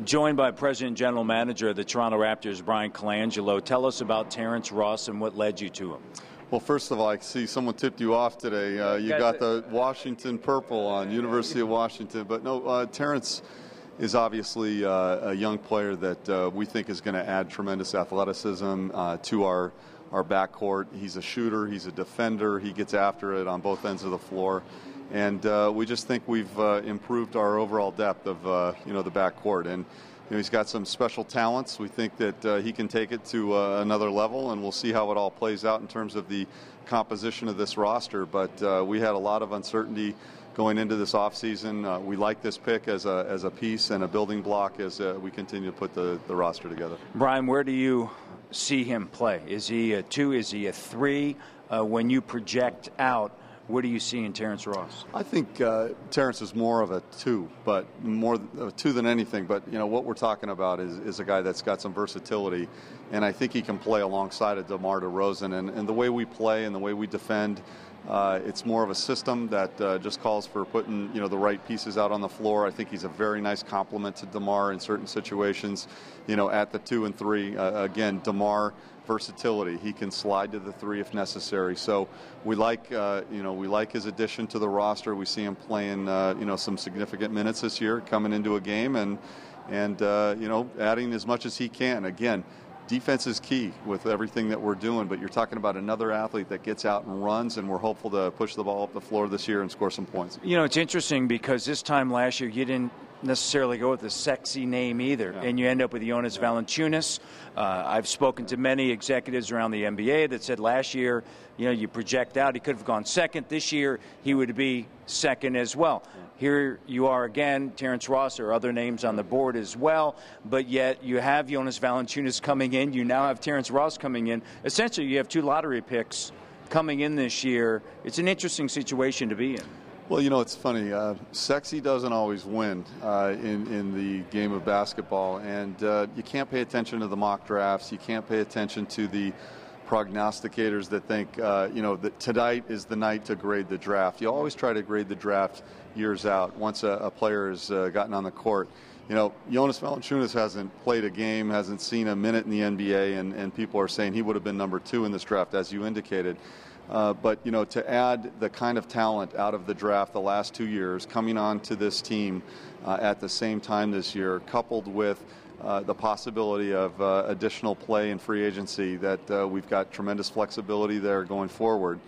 Joined by President and General Manager of the Toronto Raptors, Bryan Colangelo. Tell us about Terrence Ross and what led you to him. Well, first of all, I see someone tipped you off today. You got the Washington purple on, University of Washington. But no, Terrence is obviously a young player that we think is going to add tremendous athleticism to our backcourt. He's a shooter. He's a defender. He gets after it on both ends of the floor. And we just think we've improved our overall depth of the backcourt. And he's got some special talents. We think that he can take it to another level, and we'll see how it all plays out in terms of the composition of this roster. But we had a lot of uncertainty going into this offseason. We like this pick as a piece and a building block as we continue to put the roster together. Bryan, where do you see him play? Is he a 2? Is he a 3? When you project out, what do you see in Terrence Ross? I think Terrence is more of a 2, but more of a 2 than anything. But what we're talking about is a guy that's got some versatility, and I think he can play alongside of DeMar DeRozan. And the way we play and the way we defend, it's more of a system that just calls for putting the right pieces out on the floor. I think he's a very nice complement to DeMar in certain situations. At the 2 and 3, again, DeMar. Versatility. He can slide to the 3 if necessary. So we like his addition to the roster. We see him playing some significant minutes this year, coming into a game and adding as much as he can. Again, defense is key with everything that we're doing, but you're talking about another athlete that gets out and runs, and we're hopeful to push the ball up the floor this year and score some points. It's interesting because this time last year you didn't necessarily go with a sexy name either, and you end up with Jonas Valanciunas. I've spoken to many executives around the NBA that said last year, you project out, he could have gone second. This year, he would be second as well. Here you are again, Terrence Ross, or other names on the board as well, but yet you have Jonas Valanciunas coming in. You now have Terrence Ross coming in. Essentially, you have 2 lottery picks coming in this year. It's an interesting situation to be in. Well, it's funny. Sexy doesn't always win in the game of basketball, and you can't pay attention to the mock drafts. You can't pay attention to the prognosticators that think, that tonight is the night to grade the draft. You always try to grade the draft years out once a player has gotten on the court. Jonas Valanciunas hasn't played a game, hasn't seen a minute in the NBA, and people are saying he would have been number 2 in this draft, as you indicated. But to add the kind of talent out of the draft the last 2 years, coming on to this team at the same time this year, coupled with the possibility of additional play in free agency, that we've got tremendous flexibility there going forward.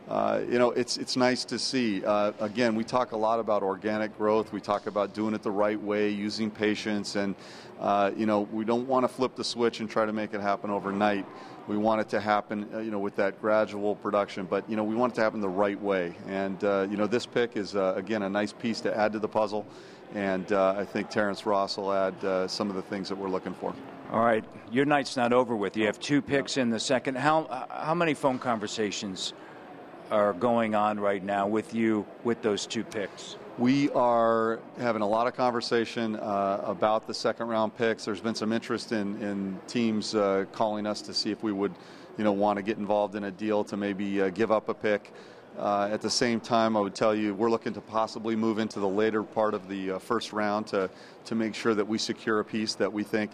It's nice to see. Again, we talk a lot about organic growth. We talk about doing it the right way, using patience, and we don't want to flip the switch and try to make it happen overnight. We want it to happen, with that gradual production, but we want it to happen the right way. And this pick is again a nice piece to add to the puzzle, and I think Terrence Ross will add some of the things that we're looking for. All right, your night's not over with. You have 2 picks in the second. How many phone conversations are going on right now with you with those 2 picks? We are having a lot of conversation about the second-round picks. There's been some interest in teams calling us to see if we would, want to get involved in a deal to maybe give up a pick. At the same time, I would tell you we're looking to possibly move into the later part of the first round to make sure that we secure a piece that we think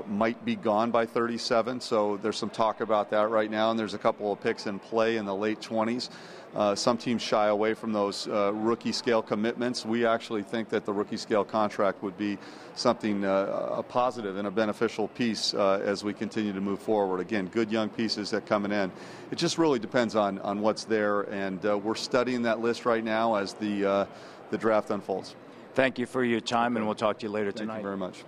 might be gone by 37. So there's some talk about that right now, and there's a couple of picks in play in the late 20s. Some teams shy away from those rookie scale commitments. We actually think that the rookie scale contract would be something a positive and a beneficial piece as we continue to move forward. Again, good young pieces that coming in. It just really depends on what's there, and we're studying that list right now as the draft unfolds. Thank you for your time, and we'll talk to you later tonight. Thank you very much.